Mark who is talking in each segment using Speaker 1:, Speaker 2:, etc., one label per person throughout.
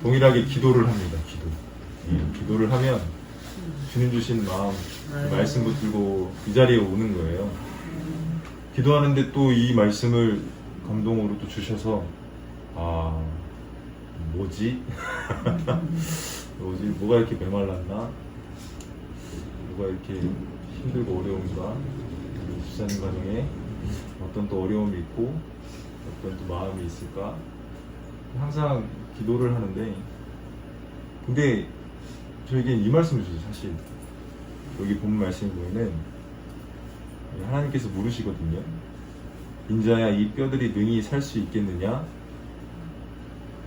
Speaker 1: 동일하게 기도를 합니다. 기도를 하면 주님 주신 마음, 그 말씀 붙들고 이 자리에 오는 거예요. 기도하는데 또 이 말씀을 감동으로 또 주셔서 뭐지? 뭐가 이렇게 메말랐나? 뭐가 이렇게 힘들고 어려운가? 우리 집사님 가정에 어떤 또 어려움이 있고 어떤 또 마음이 있을까? 항상 기도를 하는데, 근데 저에게 이 말씀을 주세요. 사실 여기 본 말씀을 보면은 하나님께서 물으시거든요. 인자야, 이 뼈들이 능히 살 수 있겠느냐?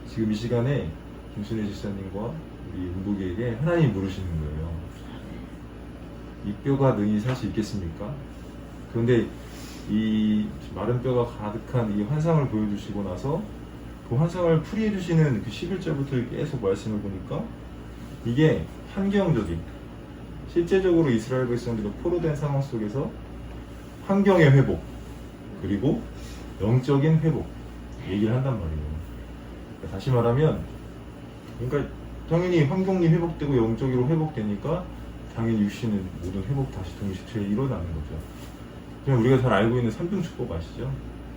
Speaker 1: 지금 이 시간에 김순혜 집사님과 우리 은복이에게 하나님이 물으시는 거예요. 이 뼈가 능히 살 수 있겠습니까? 그런데 이 마른 뼈가 가득한 이 환상을 보여주시고 나서 그 환상을 풀이해 주시는 그 11절부터 계속 말씀을 보니까 이게 환경적인, 실제적으로 이스라엘 백성들이 포로된 상황 속에서 환경의 회복, 그리고 영적인 회복 얘기를 한단 말이에요. 그러니까 다시 말하면, 그러니까 당연히 환경이 회복되고 영적으로 회복되니까 당연히 육신은 모든 회복 다시 동시에 일어나는 거죠. 그냥 우리가 잘 알고 있는 삼중축복 아시죠?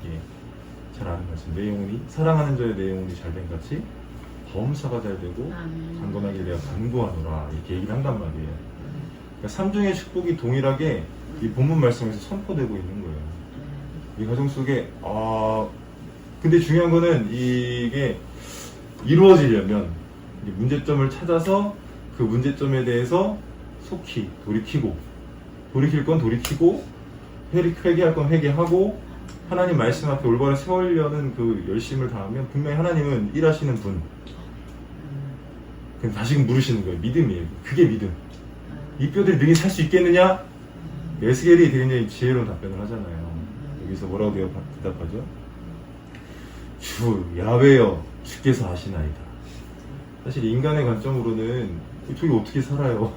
Speaker 1: 예, 잘 아는 말씀. 내 영혼이 사랑하는 자의 내 영혼이 잘된 같이 범사가 잘 되고 강건하게 내가 강구하노라, 이렇게 얘기를 한단 말이에요. 그러니까 삼중의 축복이 동일하게 이 본문 말씀에서 선포되고 있는 거예요. 이 가정 속에 근데 중요한 거는 이게 이루어지려면 문제점을 찾아서 그 문제점에 대해서 속히 돌이킬 건 돌이키고 회개할 건 회개하고 하나님 말씀 앞에 올바로 세우려는 그 열심을 다하면 분명히 하나님은 일하시는 분. 그럼 다시금 물으시는 거예요. 믿음이에요. 그게 믿음. 이 뼈들이 능히 살 수 있겠느냐? 에스겔이 굉장히 지혜로운 답변을 하잖아요. 여기서 뭐라고 대답하죠? 주 야훼여 주께서 아시나이다. 사실 인간의 관점으로는 저게 어떻게 살아요?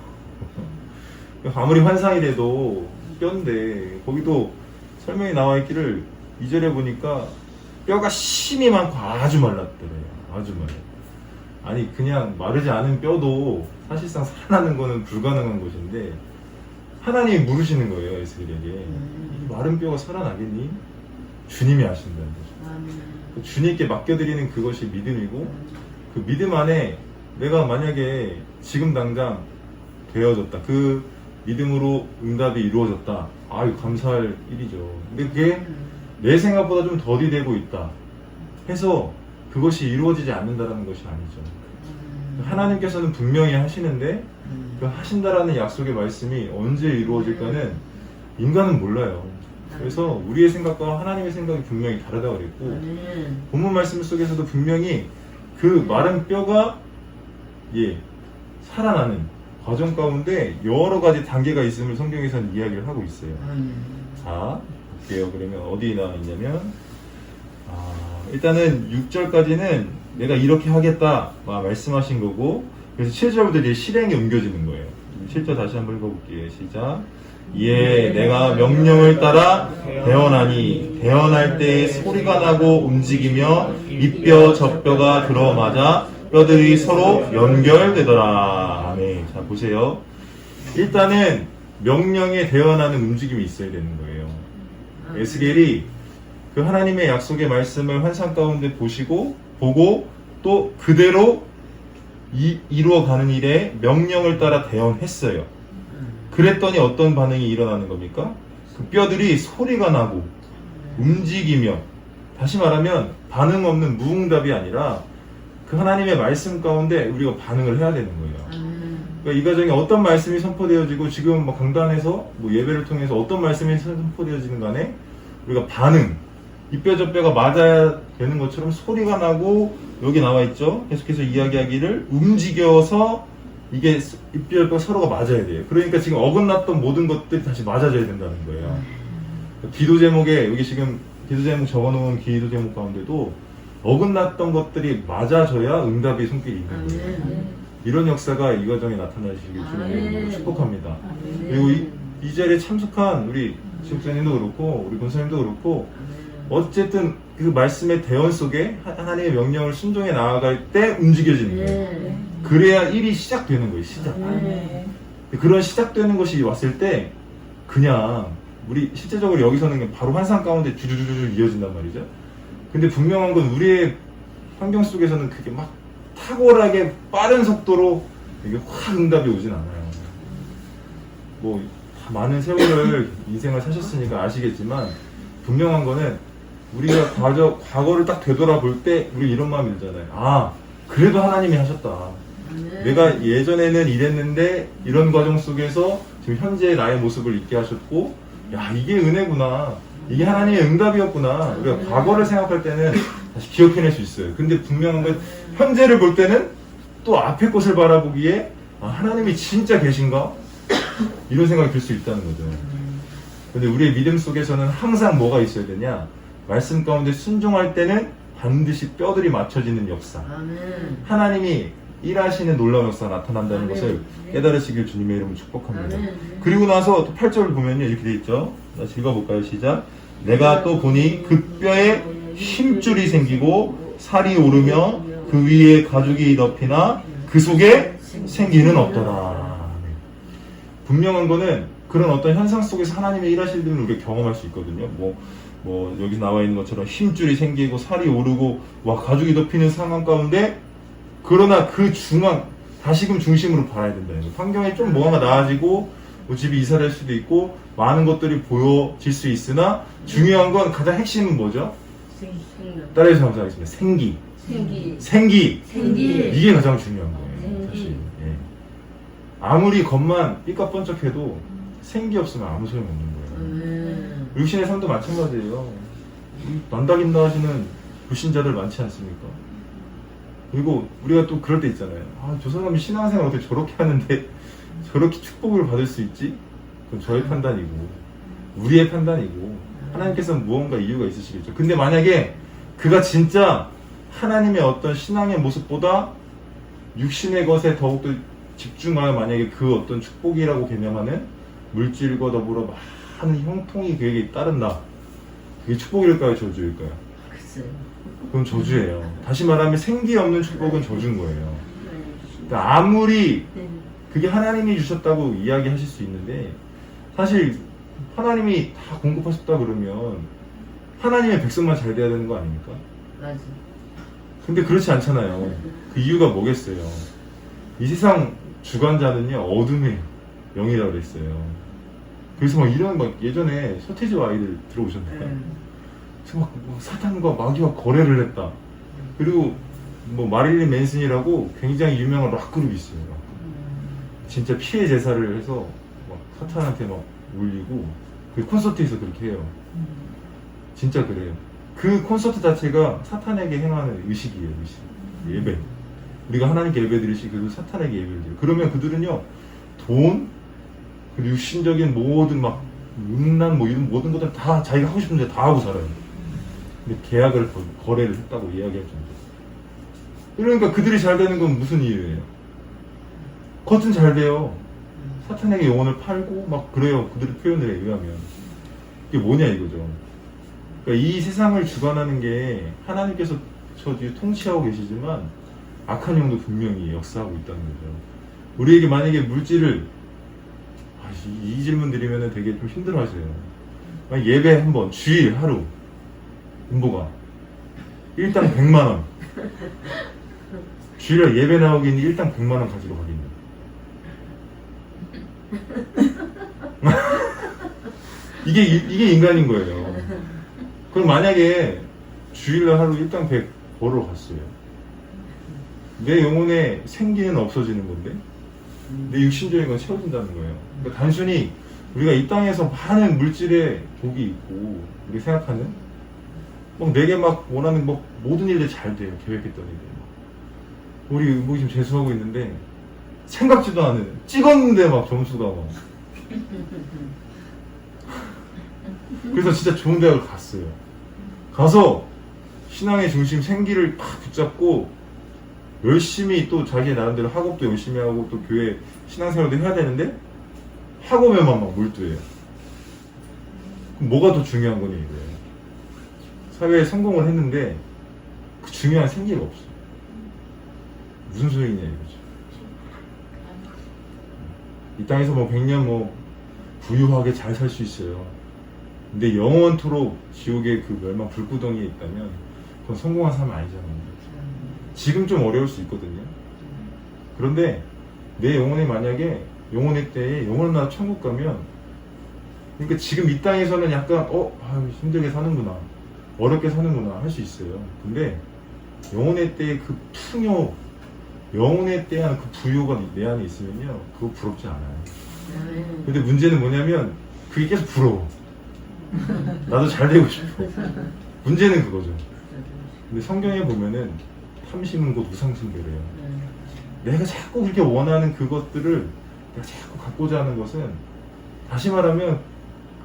Speaker 1: 아무리 환상이라도 뼈인데, 거기도 설명이 나와 있기를 2절에 보니까 뼈가 심이 많고 아주 말랐더래요. 아주 말라. 아니 그냥 마르지 않은 뼈도 사실상 살아나는 거는 불가능한 것인데 하나님이 물으시는 거예요. 에스겔에게. 이 마른 뼈가 살아나겠니? 주님이 아신다는 거죠. 주님께 맡겨드리는 그것이 믿음이고, 그 믿음 안에 내가 만약에 지금 당장 되어졌다, 그 믿음으로 응답이 이루어졌다, 아유 감사할 일이죠. 근데 그게 내 생각보다 좀 더디 되고 있다 해서 그것이 이루어지지 않는다는 것이 아니죠. 하나님께서는 분명히 하시는데 그 하신다라는 약속의 말씀이 언제 이루어질까는 인간은 몰라요. 그래서 우리의 생각과 하나님의 생각이 분명히 다르다고 그랬고, 본문 말씀 속에서도 분명히 그 마른 뼈가 살아나는 과정 가운데 여러 가지 단계가 있음을 성경에서는 이야기를 하고 있어요. 자, 볼게요. 그러면 어디에 나와 있냐면, 일단은 6절까지는 내가 이렇게 하겠다 말씀하신 거고, 그래서 7절부터 이제 실행에 옮겨지는 거예요. 7절 다시 한번 읽어볼게요. 시작. 내가 명령을 따라 대언하니 대언할 때 소리가 나고 움직이며 이 뼈 저 뼈가 들어맞아 뼈들이 서로 연결되더라. 아멘. 자, 보세요. 일단은 명령에 대언하는 움직임이 있어야 되는 거예요. 에스겔이 그 하나님의 약속의 말씀을 환상 가운데 보고 또 그대로 이루어가는 일에 명령을 따라 대언했어요. 그랬더니 어떤 반응이 일어나는 겁니까? 그 뼈들이 소리가 나고 움직이며, 다시 말하면 반응 없는 무응답이 아니라 그 하나님의 말씀 가운데 우리가 반응을 해야 되는 거예요. 그러니까 이 과정에 어떤 말씀이 선포되어지고, 지금 강단에서 예배를 통해서 어떤 말씀이 선포되어지는 간에 우리가 반응, 이 뼈 저 뼈가 맞아야 되는 것처럼 소리가 나고, 여기 나와 있죠. 계속해서 이야기하기를 움직여서 이게 뼈 서로가 맞아야 돼요. 그러니까 지금 어긋났던 모든 것들이 다시 맞아져야 된다는 거예요. 기도 제목에, 여기 지금 기도 제목 적어놓은 기도 제목 가운데도 어긋났던 것들이 맞아져야 응답의 손길이 있는 거예요. 이런 역사가 이 과정에 나타나시길 주님으로 축복합니다. 그리고 이 자리에 참석한 우리 지역장님도 그렇고 우리 권사님도 그렇고 어쨌든 그 말씀의 대언 속에 하나님의 명령을 순종해 나아갈 때 움직여지는 거예요. 그래야 일이 시작되는 거예요. 시작. 그런 시작되는 것이 왔을 때 그냥 우리 실제적으로 여기서는 바로 환상 가운데 주주주주 이어진단 말이죠. 근데 분명한 건 우리의 환경 속에서는 그게 막 탁월하게 빠른 속도로 이게 확 응답이 오진 않아요. 뭐 많은 세월을 인생을 사셨으니까 아시겠지만 분명한 거는 우리가 과거를 딱 되돌아볼 때 우리 이런 마음이 들잖아요. 아, 그래도 하나님이 하셨다. 내가 예전에는 이랬는데 이런 과정 속에서 지금 현재의 나의 모습을 있게 하셨고, 야, 이게 은혜구나. 이게 하나님의 응답이었구나. 우리가 과거를 생각할 때는 다시 기억해낼 수 있어요. 근데 분명한 건 현재를 볼 때는 또 앞의 것을 바라보기에 아, 하나님이 진짜 계신가? 이런 생각이 들 수 있다는 거죠. 근데 우리의 믿음 속에서는 항상 뭐가 있어야 되냐? 말씀 가운데 순종할 때는 반드시 뼈들이 맞춰지는 역사. 하나님이 일하시는 놀라운 역사가 나타난다는 것을 깨달으시길 주님의 이름으로 축복합니다. 그리고 나서 또 8절을 보면요, 이렇게 돼 있죠. 다시 읽어볼까요? 시작. 내가 또 보니 그 뼈에 힘줄이 생기고 살이 오르며 그 위에 가죽이 덮이나 그 속에 생기는 없더라. 분명한 거는 그런 어떤 현상 속에서 하나님의 일하실 때는 우리가 경험할 수 있거든요. 뭐 여기 나와 있는 것처럼 힘줄이 생기고 살이 오르고 와 가죽이 덮이는 상황 가운데, 그러나 그 다시금 중심으로 봐야 된다는 거예요. 환경이 좀 뭐가 나아지고 뭐 집이 이사될 수도 있고 많은 것들이 보여질 수 있으나 중요한 건 가장 핵심은 뭐죠? 따라해서 감사하겠습니다. 생기. 이게 가장 중요한 거예요. 사실. 예. 아무리 겉만 삐까뻔쩍해도 생기 없으면 아무 소용 없는 거예요. 육신의 삶도 마찬가지예요. 난다긴다 하시는 불신자들 많지 않습니까? 그리고 우리가 또 그럴 때 있잖아요. 아, 저 사람이 신앙생활 어떻게 저렇게 하는데 저렇게 축복을 받을 수 있지? 그건 저의 판단이고 우리의 판단이고 하나님께서는 무언가 이유가 있으시겠죠. 근데 만약에 그가 진짜 하나님의 어떤 신앙의 모습보다 육신의 것에 더욱더 집중하여 만약에 그 어떤 축복이라고 개념하는 물질과 더불어 많은 형통이 그에게 따른다. 그게 축복일까요? 저주일까요? 그건 저주예요. 다시 말하면 생기 없는 축복은 저주인 거예요. 그러니까 아무리 그게 하나님이 주셨다고 이야기하실 수 있는데 사실 하나님이 다 공급하셨다 그러면 하나님의 백성만 잘 돼야 되는 거 아닙니까?
Speaker 2: 맞아.
Speaker 1: 근데 그렇지 않잖아요. 그 이유가 뭐겠어요? 이 세상 주관자는요 어둠의 영이라고 그랬어요. 그래서 막 이런 예전에 서태지와 아이들 들어오셨나요? 막 사탄과 마귀와 거래를 했다. 그리고 뭐 마릴린 맨슨이라고 굉장히 유명한 락 그룹이 있어요. 진짜 피해 제사를 해서 막 사탄한테 막 울리고 그 콘서트에서 그렇게 해요. 진짜 그래요. 그 콘서트 자체가 사탄에게 행하는 의식이에요. 의식. 예배. 우리가 하나님께 예배 드리시 그리고 사탄에게 예배를 드려요. 그러면 그들은요 돈 그리고 육신적인 모든 막 음란 뭐 이런 모든 것들 다 자기가 하고 싶은 데 다 하고 살아요. 근데 계약을 거래를 했다고 이야기할 정도. 그러니까 그들이 잘 되는 건 무슨 이유예요? 겉은 잘 돼요. 사탄에게 영혼을 팔고 막 그래요. 그들의 표현들에 의하면. 이게 뭐냐 이거죠. 그러니까 이 세상을 주관하는 게 하나님께서 저 뒤에 통치하고 계시지만 악한 영도 분명히 역사하고 있다는 거죠. 우리에게 만약에 물질을 이 질문 드리면 되게 좀 힘들어하세요. 예배 한번 주일 하루 음보가 일당 100만원 주일에 예배 나오기는 일당 100만원 가지고 가겠네. 이게 인간인 거예요. 그럼 만약에 주일날 하루 일당 100 벌어 갔어요. 내 영혼의 생기는 없어지는 건데 내 육신적인 건 채워진다는 거예요. 그러니까 단순히 우리가 이 땅에서 많은 물질의 복이 있고 우리가 생각하는 막 내게 막 원하는 뭐 모든 일들이 잘 돼요. 계획했던 일들. 우리 뭐 지금 재수하고 있는데 생각지도 않은 찍었는데 막 점수가 막 그래서 진짜 좋은 대학을 갔어요. 가서 신앙의 중심 생기를 팍 붙잡고 열심히 또 자기 나름대로 학업도 열심히 하고 또 교회 신앙생활도 해야 되는데 학업에만 막 몰두해요. 그럼 뭐가 더 중요한 거니 이거예요. 사회에 성공을 했는데 그 중요한 생기가 없어. 무슨 소용이냐 이거죠. 이 땅에서 뭐 100년 뭐 부유하게 잘 살 수 있어요. 근데 영원토록 지옥의 그 멸망 불구덩이에 있다면 그건 성공한 삶은 아니잖아요. 지금 좀 어려울 수 있거든요. 그런데 내 영혼이 만약에 영혼의 때에 영혼을 낳아 천국 가면, 그러니까 지금 이 땅에서는 약간 아유, 힘들게 사는구나, 어렵게 사는구나 할 수 있어요. 근데 영혼의 때의 그 풍요, 영혼의 때의 그 부요가 내 안에 있으면요, 그거 부럽지 않아요. 근데 문제는 뭐냐면 그게 계속 부러워. 나도 잘 되고 싶어. 문제는 그거죠. 근데 성경에 보면은 탐심은 곧 우상숭배래요. 내가 자꾸 그렇게 원하는 그것들을 내가 자꾸 갖고자 하는 것은, 다시 말하면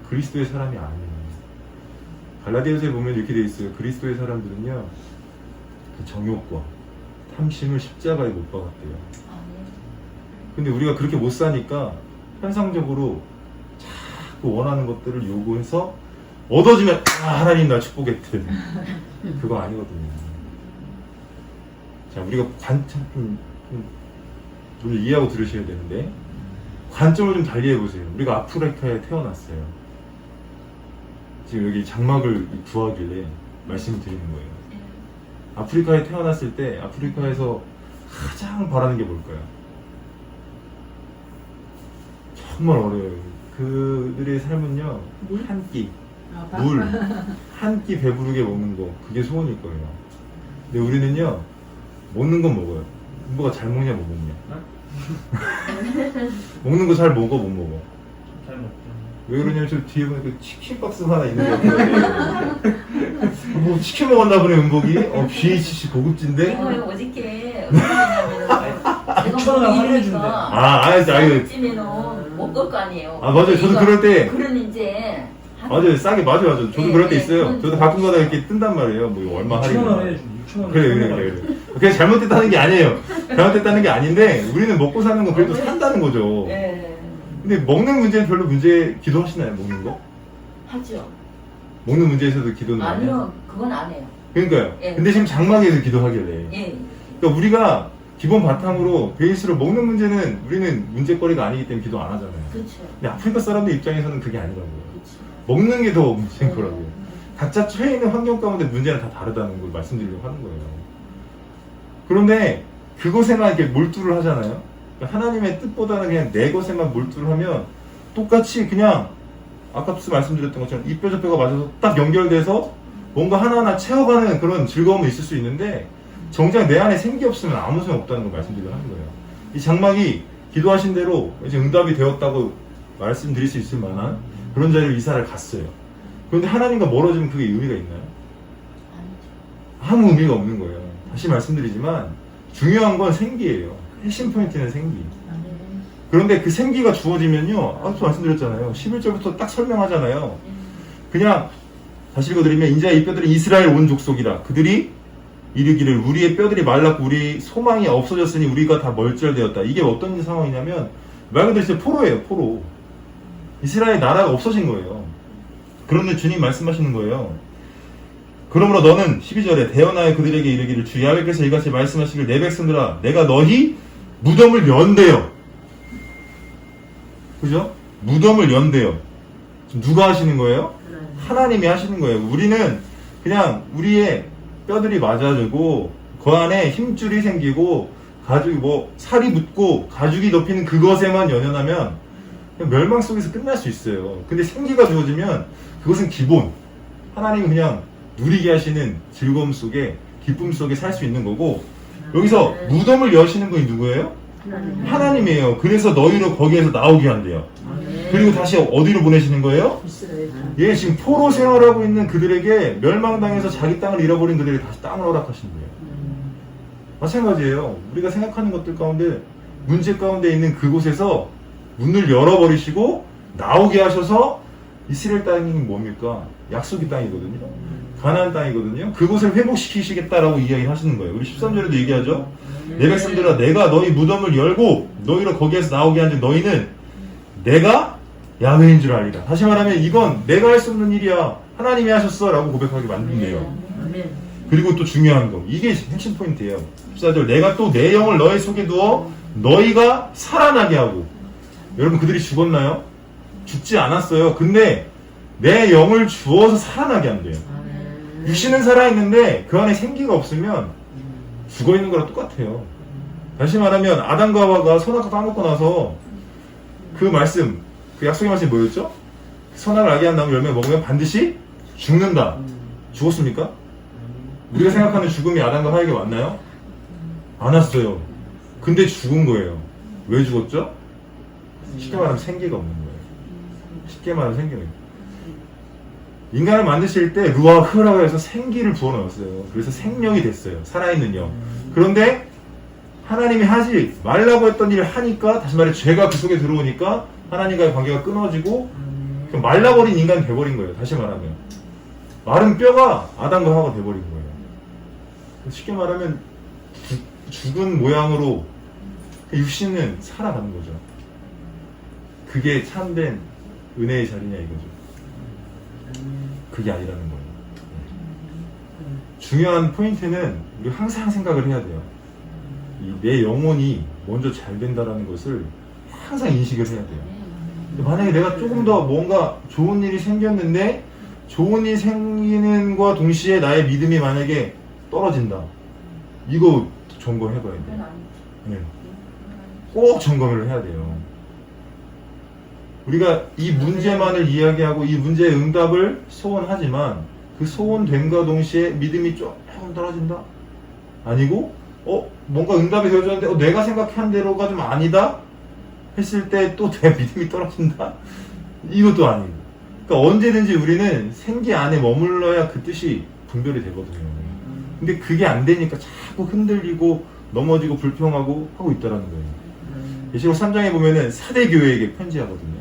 Speaker 1: 그리스도의 사람이 아니에요. 갈라디아서에 보면 이렇게 되어 있어요. 그리스도의 사람들은요, 그 정욕과 탐심을 십자가에 못 박았대요. 근데 우리가 그렇게 못 사니까 현상적으로 자꾸 원하는 것들을 요구해서 얻어주면 하나님 날 축복했대. 그거 아니거든요. 자, 우리가 관점 좀 이해하고 들으셔야 되는데, 관점을 좀 달리 해보세요. 우리가 아프리카에 태어났어요. 지금 여기 장막을 구하길래 말씀을 드리는 거예요. 아프리카에 태어났을 때 아프리카에서 가장 바라는 게 뭘까요? 정말 어려워요. 그들의 삶은요, 한 끼, 물, 한 끼 배부르게 먹는 거, 그게 소원일 거예요. 근데 우리는요, 먹는 건 먹어요. 뭐가 잘 먹냐 못 먹냐. 먹는 거 잘 먹어 못 먹어.
Speaker 2: 잘 먹죠.
Speaker 1: 왜 그러냐면 저 뒤에 보니까 치킨 박스 하나 있는 거 같아요. 뭐 치킨 먹었나 보네 은복이. BHC 고급진데.
Speaker 3: 이거 어저께 어떻게
Speaker 2: 6,000원 할인해준대.
Speaker 1: 알겠어.
Speaker 3: 찜에는 못 걸 거 아니에요.
Speaker 1: 맞아요. 저도 그럴 때.
Speaker 3: 그런 이제
Speaker 1: 맞아요. 싸게 맞아요. 저도
Speaker 3: 네,
Speaker 1: 그럴 때
Speaker 3: 네,
Speaker 1: 있어요. 저도 가끔 가다 이렇게 뜬단 말이에요. 뭐 이거 얼마 할인.
Speaker 2: 6,000원 해준대. 6,000원.
Speaker 1: 그래. 그게 잘못됐다는 게 아니에요. 잘못됐다는 게 아닌데, 우리는 먹고 사는 건 그래도 산다는 거죠.
Speaker 3: 네.
Speaker 1: 근데 먹는 문제는 별로 기도하시나요? 먹는 거?
Speaker 3: 하죠.
Speaker 1: 먹는 문제에서도 기도는 안 해요?
Speaker 3: 아니요, 그건 안 해요.
Speaker 1: 그러니까요.
Speaker 3: 예.
Speaker 1: 근데 지금 장막에서 기도하길래.
Speaker 3: 예.
Speaker 1: 그러니까 우리가 기본 바탕으로 베이스로 먹는 문제는 우리는 문제거리가 아니기 때문에 기도 안 하잖아요.
Speaker 3: 그렇죠.
Speaker 1: 근데 아프리카 사람들 입장에서는 그게 아니라고요.
Speaker 3: 그렇죠.
Speaker 1: 먹는 게 더 문제인
Speaker 3: 네.
Speaker 1: 거라고요. 각자 처해 있는 환경 가운데 문제는 다 다르다는 걸 말씀드리려고 하는 거예요. 그런데 그것에만 이렇게 몰두를 하잖아요. 그러니까 하나님의 뜻보다는 그냥 내 것에만 몰두를 하면 똑같이 그냥 아까 말씀드렸던 것처럼 이 뼈 저 뼈가 맞아서 딱 연결돼서 뭔가 하나하나 채워가는 그런 즐거움이 있을 수 있는데, 정작 내 안에 생기 없으면 아무 소용 없다는 걸 말씀드리려고 하는 거예요. 이 장막이 기도하신 대로 이제 응답이 되었다고 말씀드릴 수 있을 만한 그런 자리로 이사를 갔어요. 그런데 하나님과 멀어지면 그게 의미가 있나요? 아무 의미가 없는 거예요. 다시 말씀드리지만 중요한 건 생기예요. 핵심 포인트는 생기. 그런데 그 생기가 주어지면요, 아까 말씀드렸잖아요. 11절부터 딱 설명하잖아요. 그냥 다시 읽어드리면, 인자 이 뼈들이 이스라엘 온 족속이라. 그들이 이르기를 우리의 뼈들이 말랐고 우리 소망이 없어졌으니 우리가 다 멀절되었다. 이게 어떤 상황이냐면 말 그대로 진짜 포로예요. 포로. 이스라엘 나라가 없어진 거예요. 그런데 주님 말씀하시는 거예요. 그러므로 너는 12절에 대언하여 그들에게 이르기를 주 야훼께서 이같이 말씀하시길 내 백성들아 내가 너희 무덤을 연대요. 그죠? 무덤을 연대요. 지금 누가 하시는 거예요? 하나님이 하시는 거예요. 우리는 그냥 우리의 뼈들이 맞아지고 그 안에 힘줄이 생기고 가죽이 뭐 살이 붙고 가죽이 덮이는 그것에만 연연하면 그냥 멸망 속에서 끝날 수 있어요. 근데 생기가 주어지면 그것은 기본. 하나님은 그냥 누리게 하시는 즐거움 속에 기쁨 속에 살 수 있는 거고, 여기서 무덤을 여시는 분이 누구예요? 하나님이에요. 그래서 너희를 거기에서 나오게 한대요. 그리고 다시 어디로 보내시는 거예요? 예, 지금 포로 생활하고 있는 그들에게 멸망당해서 자기 땅을 잃어버린 그들에게 다시 땅을 허락하신대요. 마찬가지예요. 우리가 생각하는 것들 가운데 문제 가운데 있는 그곳에서 문을 열어버리시고 나오게 하셔서 이스라엘 땅이 뭡니까? 약속의 땅이거든요. 가나안 땅이거든요. 그곳을 회복시키시겠다라고 이야기를 하시는 거예요. 우리 13절에도 얘기하죠. 내 백성들아 내가 너희 무덤을 열고 너희를 거기에서 나오게 한즉 너희는 내가 야훼인 줄 알리라. 다시 말하면 이건 내가 할 수 없는 일이야. 하나님이 하셨어 라고 고백하게 만든대요.
Speaker 2: 아멘.
Speaker 1: 그리고 또 중요한 거, 이게 핵심 포인트예요. 14절, 내가 또 내 영을 너희 속에 두어 너희가 살아나게 하고. 여러분, 그들이 죽었나요? 죽지 않았어요. 근데 내 영을 주어서 살아나게 한대요. 육신은 살아있는데 그 안에 생기가 없으면 죽어있는 거랑 똑같아요. 다시 말하면 아담과 하와가 선악과 까먹고 나서 그 말씀, 그 약속의 말씀이 뭐였죠? 선악을 알게 한 나무 열매 먹으면 반드시 죽는다. 죽었습니까? 우리가 생각하는 죽음이 아담과 하와에게 왔나요? 안 왔어요. 근데 죽은 거예요. 왜 죽었죠? 쉽게 말하면 생기가 없는 거예요. 쉽게 말하면 생기가 없는 거예요. 인간을 만드실 때 루아흐라고 해서 생기를 부어넣었어요. 그래서 생명이 됐어요. 살아있는 영. 그런데 하나님이 하지 말라고 했던 일을 하니까, 다시 말해 죄가 그 속에 들어오니까 하나님과의 관계가 끊어지고 말라버린 인간이 돼버린 거예요. 다시 말하면 마른 뼈가 아담과 하와가 돼버린 거예요. 쉽게 말하면 죽은 모양으로 육신은 살아가는 거죠. 그게 참된 은혜의 자리냐 이거죠. 그게 아니라는 거예요. 중요한 포인트는 우리 항상 생각을 해야 돼요. 내 영혼이 먼저 잘 된다는 것을 항상 인식을 해야 돼요. 근데 만약에 내가 조금 더 뭔가 좋은 일이 생겼는데 좋은 일이 생기는과 동시에 나의 믿음이 만약에 떨어진다. 이거 점검해봐야 돼요. 네. 꼭 점검을 해야 돼요. 우리가 이 문제만을 이야기하고 이 문제의 응답을 소원하지만 그 소원됨과 동시에 믿음이 조금 떨어진다? 아니고 뭔가 응답이 되어졌는데 내가 생각한 대로가 좀 아니다? 했을 때 또 내 믿음이 떨어진다? 이것도 아니고. 그러니까 언제든지 우리는 생기 안에 머물러야 그 뜻이 분별이 되거든요. 근데 그게 안 되니까 자꾸 흔들리고 넘어지고 불평하고 하고 있다라는 거예요. 계시록 3장에 보면은 사대 교회에게 편지하거든요.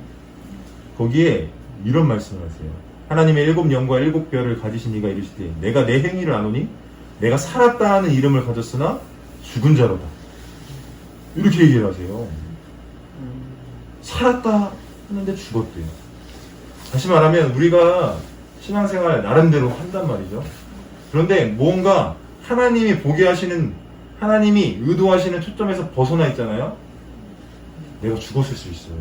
Speaker 1: 거기에 이런 말씀을 하세요. 하나님의 7 영과 7 별을 가지신 이가 이르시되 내가 내 행위를 아노니 내가 살았다 하는 이름을 가졌으나 죽은 자로다. 이렇게 얘기를 하세요. 살았다 하는데 죽었대요. 다시 말하면 우리가 신앙생활 나름대로 한단 말이죠. 그런데 뭔가 하나님이 보게 하시는, 하나님이 의도하시는 초점에서 벗어나 있잖아요. 내가 죽었을 수 있어요.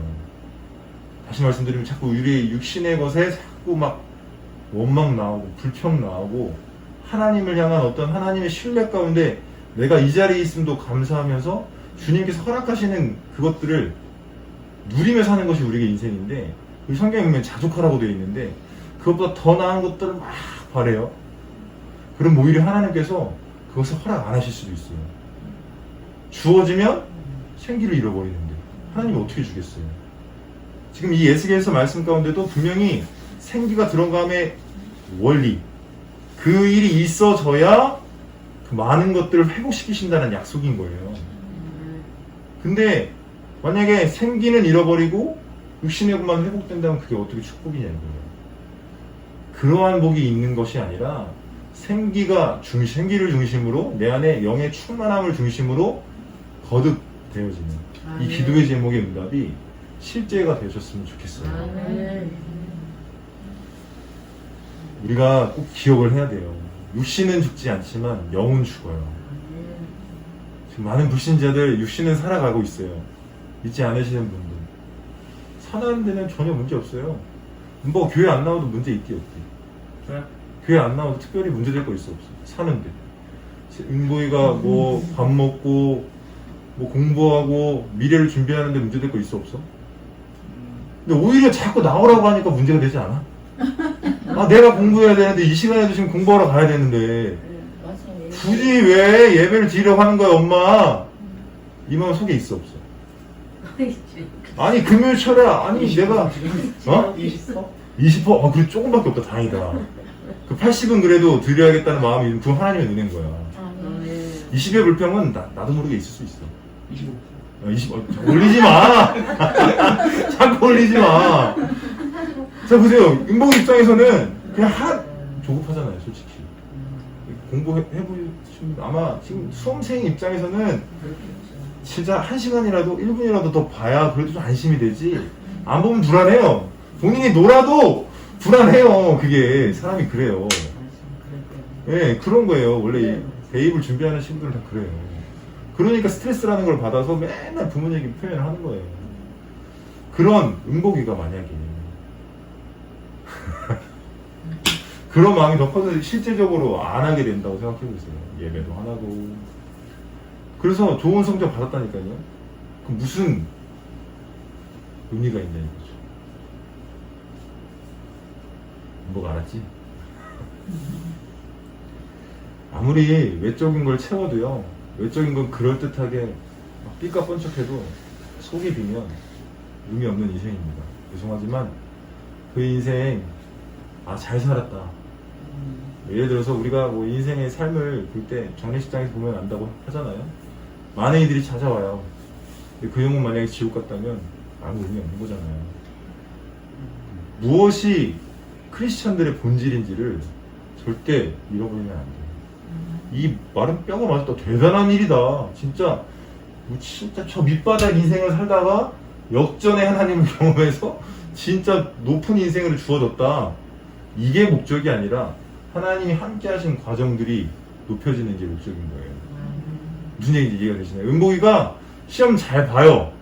Speaker 1: 다시 말씀드리면 자꾸 우리의 육신의 것에 자꾸 막 원망 나오고 불평 나오고 하나님을 향한 어떤 하나님의 신뢰 가운데 내가 이 자리에 있음도 감사하면서 주님께서 허락하시는 그것들을 누리며 사는 것이 우리의 인생인데, 우리 성경에 보면 자족하라고 되어 있는데 그것보다 더 나은 것들을 막 바래요. 그럼 오히려 하나님께서 그것을 허락 안 하실 수도 있어요. 주어지면 생기를 잃어버리는데 하나님이 어떻게 주겠어요? 지금 이 에스겔서 말씀 가운데도 분명히 생기가 들어감의 원리, 그 일이 있어져야 그 많은 것들을 회복시키신다는 약속인 거예요. 근데 만약에 생기는 잃어버리고 육신의 것만 회복된다면 그게 어떻게 축복이냐 이거예요. 그러한 복이 있는 것이 아니라 생기를 중심으로 내 안에 영의 충만함을 중심으로 거듭되어지는 이 기도의 제목의 응답이 실제가 되셨으면 좋겠어요. 우리가 꼭 기억을 해야 돼요. 육신은 죽지 않지만 영은 죽어요. 지금 많은 불신자들 육신은 살아가고 있어요. 믿지 않으시는 분들. 사는 데는 전혀 문제 없어요. 뭐 교회 안 나와도 문제 있디 없디.
Speaker 2: 네.
Speaker 1: 교회 안 나와도 특별히 문제될 거 있어 없어. 사는데. 인보이가 뭐 밥 먹고 뭐 공부하고 미래를 준비하는데 문제될 거 있어 없어? 근데 오히려 자꾸 나오라고 하니까 문제가 되지 않아? 아, 내가 공부해야 되는데 이 시간에도 지금 공부하러 가야 되는데 굳이 왜 예배를 드리려고 하는 거야 엄마? 이 마음 속에 있어 없어? 아니 금요일 철야 아니
Speaker 2: 20%?
Speaker 1: 내가
Speaker 2: 20%?
Speaker 1: 20%? 그래 조금밖에 없다. 다행이다. 그 80은 그래도 드려야겠다는 마음이 그 하나님의 은혜인 거야. 20의 불평은 나도 모르게 있을 수 있어.
Speaker 2: 25%.
Speaker 1: 올리지 마. 자꾸 올리지 마. 자 보세요. 윤봉 입장에서는 그냥 조급하잖아요, 솔직히. 공부해보시면 아마 지금 수험생 입장에서는 진짜 1시간이라도 1분이라도 더 봐야 그래도 좀 안심이 되지. 안 보면 불안해요. 본인이 놀아도 불안해요. 그게 사람이 그래요. 예, 그런 거예요. 원래 이 대입을 준비하는 친구들은 다 그래요. 그러니까 스트레스라는 걸 받아서 맨날 부모 얘기 표현을 하는 거예요. 그런 음복이가 만약에 그런 마음이 더 커서 실제적으로 안 하게 된다고 생각해 보세요. 예배도 안 하고. 그래서 좋은 성적 받았다니까요. 그 무슨 의미가 있냐 이거죠. 음복 알았지? 아무리 외적인 걸 채워도요, 외적인 건 그럴듯하게 막 삐까뻔쩍해도 속이 비면 의미 없는 인생입니다. 죄송하지만 그 인생 잘 살았다. 예를 들어서 우리가 뭐 인생의 삶을 볼 때 장례식장에서 보면 안다고 하잖아요. 많은 이들이 찾아와요. 근데 그 영혼 만약에 지옥 같다면 아무 의미 없는 거잖아요. 무엇이 크리스찬들의 본질인지를 절대 잃어버리면 안 돼요. 이 마른 뼈가 맞았다. 대단한 일이다. 진짜 저 밑바닥 인생을 살다가 역전의 하나님을 경험해서 진짜 높은 인생을 주어졌다. 이게 목적이 아니라 하나님이 함께 하신 과정들이 높여지는 게 목적인 거예요. 무슨 얘기인지 이해가 되시나요? 은복이가 시험 잘 봐요.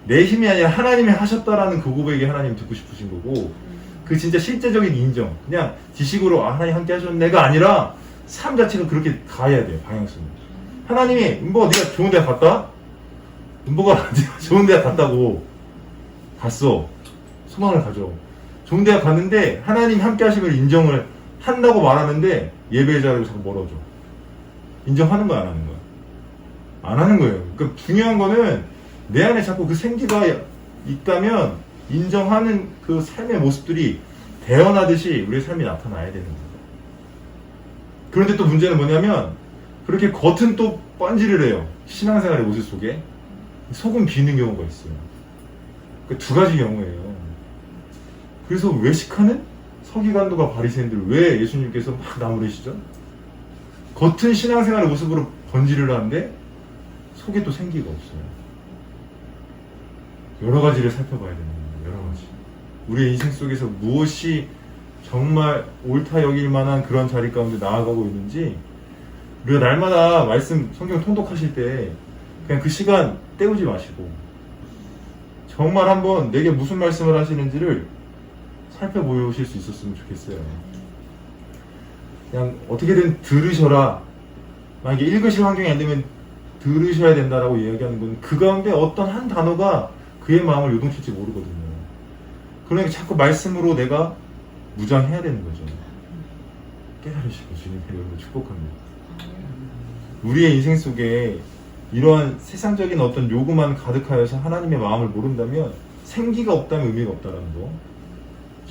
Speaker 1: 내 힘이 아니라 하나님이 하셨다라는 그 고백이 하나님 듣고 싶으신 거고, 그 진짜 실제적인 인정, 그냥 지식으로 하나님 함께 하셨네가 아니라 삶 자체가 그렇게 가야 돼요. 방향성이. 하나님이 은복아 네가 좋은 대학 갔다? 은복아 네가 좋은 대학 갔다고 갔어. 소망을 가져. 좋은 대학 갔는데 하나님 함께 하심을 인정을 한다고 말하는데 예배의 자리로 자꾸 멀어져. 인정하는 거야, 안 하는 거야? 안 하는 거예요. 그러니까 중요한 거는 내 안에 자꾸 그 생기가 있다면 인정하는 그 삶의 모습들이 대언하듯이 우리의 삶이 나타나야 되는 거예요. 그런데 또 문제는 뭐냐면 그렇게 겉은 또 뻔지를 해요. 신앙생활의 모습 속에 속은 비는 경우가 있어요. 그러니까 두 가지 경우예요. 그래서 외식하는 서기관들과 바리새인들 왜 예수님께서 막 나무르시죠? 겉은 신앙생활의 모습으로 번지를 하는데 속에 또 생기가 없어요. 여러 가지를 살펴봐야 되는 거예요. 여러 가지. 우리의 인생 속에서 무엇이 정말 옳다 여길 만한 그런 자리 가운데 나아가고 있는지, 우리가 날마다 말씀 성경 통독하실 때 그냥 그 시간 때우지 마시고 정말 한번 내게 무슨 말씀을 하시는지를 살펴보실 수 있었으면 좋겠어요. 그냥 어떻게든 들으셔라. 만약에 읽으실 환경이 안 되면 들으셔야 된다라고 이야기하는 건 그 가운데 어떤 한 단어가 그의 마음을 요동칠지 모르거든요. 그러니까 자꾸 말씀으로 내가 무장해야 되는 거죠. 깨달으시고 주님 여러분을 축복합니다. 우리의 인생 속에 이러한 세상적인 어떤 요구만 가득하여서 하나님의 마음을 모른다면 생기가 없다면 의미가 없다는 거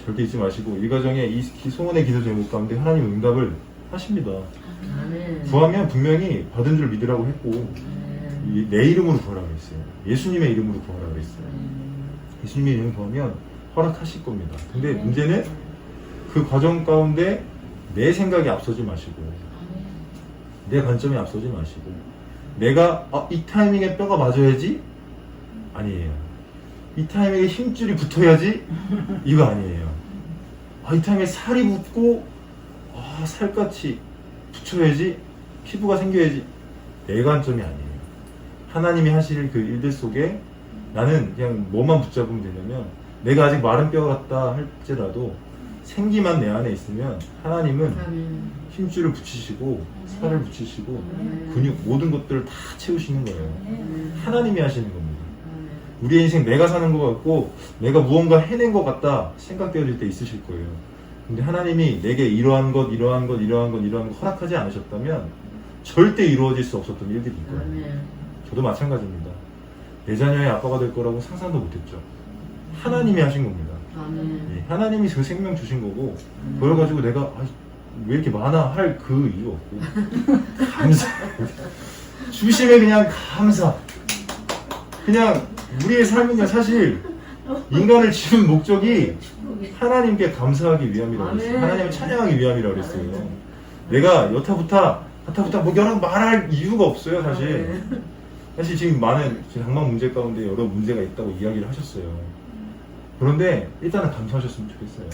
Speaker 1: 절대 잊지 마시고, 이 과정에 이 소원의 기도 제목 가운데 하나님 응답을 하십니다. 구하면 분명히 받은 줄 믿으라고 했고, 내 이름으로 구하라고 했어요. 예수님의 이름으로 구하라고 했어요. 예수님의 이름 구하면 허락하실 겁니다. 근데 문제는 그 과정 가운데 내 생각이 앞서지 마시고, 내 관점이 앞서지 마시고, 내가 이 타이밍에 뼈가 맞아야지? 아니에요. 이 타이밍에 힘줄이 붙어야지? 이거 아니에요. 이 타이밍에 살이 붙고 살같이 붙여야지? 피부가 생겨야지? 내 관점이 아니에요. 하나님이 하실 그 일들 속에 나는 그냥 뭐만 붙잡으면 되냐면, 내가 아직 마른 뼈 같다 할지라도 생기만 내 안에 있으면 하나님은 힘줄을 붙이시고 살을 붙이시고 근육 모든 것들을 다 채우시는 거예요. 하나님이 하시는 겁니다. 우리의 인생 내가 사는 것 같고 내가 무언가 해낸 것 같다 생각되어질 때 있으실 거예요. 근데 하나님이 내게 이러한 것 허락하지 않으셨다면 절대 이루어질 수 없었던 일들이 있거든요. 저도 마찬가지입니다. 내 자녀의 아빠가 될 거라고 상상도 못했죠. 하나님이 하신 겁니다. 네, 하나님이 그 생명 주신 거고, 그걸 가지고 내가 왜 이렇게 많아 할 그 이유 없고 감사. 주심에 그냥 감사. 그냥 우리의 삶은요, 사실 인간을 지은 목적이 하나님께 감사하기 위함이라고 했어요. 하나님을 찬양하기 위함이라고 했어요. 내가 여타부타 뭐 여러 말할 이유가 없어요, 사실. 사실 지금 많은 각막 문제 가운데 여러 문제가 있다고 이야기를 하셨어요. 그런데 일단은 감사하셨으면 좋겠어요.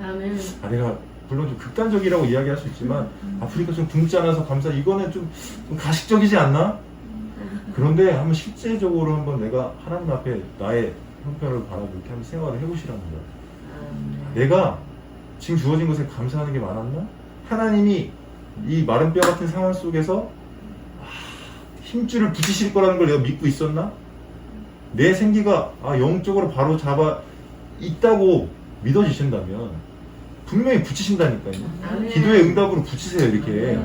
Speaker 4: 아멘.
Speaker 1: 내가 물론 좀 극단적이라고 이야기할 수 있지만 아프리카 좀 굶지 않아서 감사, 이거는 좀 가식적이지 않나? 그런데 한번 실제적으로 한번 내가 하나님 앞에 나의 형편을 바라보고 이렇게 한번 생각을 해보시라는 거야. 내가 지금 주어진 것에 감사하는 게 많았나? 하나님이 이 마른 뼈 같은 상황 속에서 힘줄을 붙이실 거라는 걸 내가 믿고 있었나? 내 생기가 영적으로 바로 잡아 있다고 믿어지신다면 분명히 붙이신다니까요.
Speaker 4: 아멘.
Speaker 1: 기도의 응답으로 붙이세요. 이렇게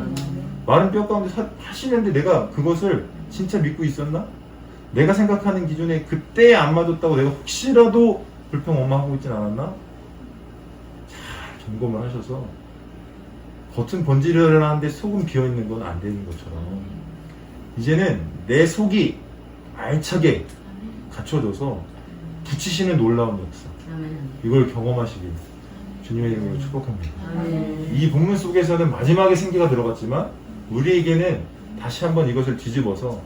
Speaker 1: 마른 뼈 가운데 하시는데 내가 그것을 진짜 믿고 있었나? 내가 생각하는 기준에 그때 안 맞았다고 내가 혹시라도 불평원망하고 있진 않았나? 잘 점검을 하셔서 겉은 번지르르한데 속은 비어있는 건 안 되는 것처럼 이제는 내 속이 알차게 갖춰져서 붙이시는 놀라운 역사,
Speaker 4: 아멘.
Speaker 1: 이걸 경험하시길 주님의 이름으로 축복합니다.
Speaker 4: 아멘.
Speaker 1: 이 본문 속에서는 마지막에 생기가 들어갔지만 우리에게는 다시 한번 이것을 뒤집어서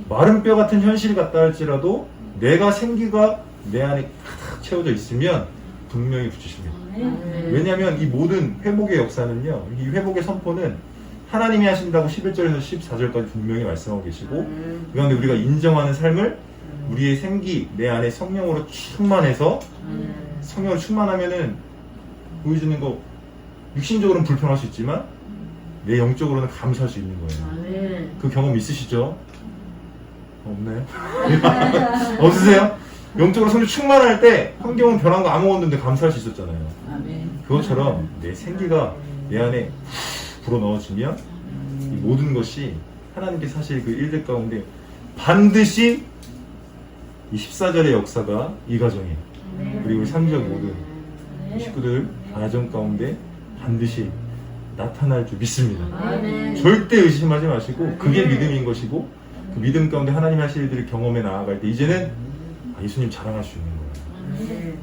Speaker 1: 마른 뼈 같은 현실이 같다 할지라도 내가 생기가 내 안에 가득 채워져 있으면 분명히 붙이십니다.
Speaker 4: 아멘.
Speaker 1: 왜냐하면 이 모든 회복의 역사는요, 이 회복의 선포는 하나님이 하신다고 11절에서 14절까지 분명히 말씀하고 계시고 그 가운데 우리가 인정하는 삶을 우리의 생기, 내 안에 성령으로 충만해서 성령으로 충만하면은 보여주는 거 육신적으로는 불평할 수 있지만 내 영적으로는 감사할 수 있는 거예요.
Speaker 4: 아멘.
Speaker 1: 그 경험 있으시죠? 없나요? 없으세요? 영적으로 성령 충만할 때 환경은 변한 거 아무것도 없는데 감사할 수 있었잖아요. 그것처럼 내 생기가 내 안에 불어넣어지면 이 모든 것이 하나님께 사실 그 일들 가운데 반드시 이 14절의 역사가 이 가정에 그리고 우리 상주적 모든 식구들 가정 가운데 반드시 나타날 줄 믿습니다.
Speaker 4: 아멘.
Speaker 1: 절대 의심하지 마시고 그게 믿음인 것이고 그 믿음 가운데 하나님 하실 일들을 경험해 나아갈 때 이제는 예수님 자랑할 수 있는 거예요.
Speaker 4: 아멘.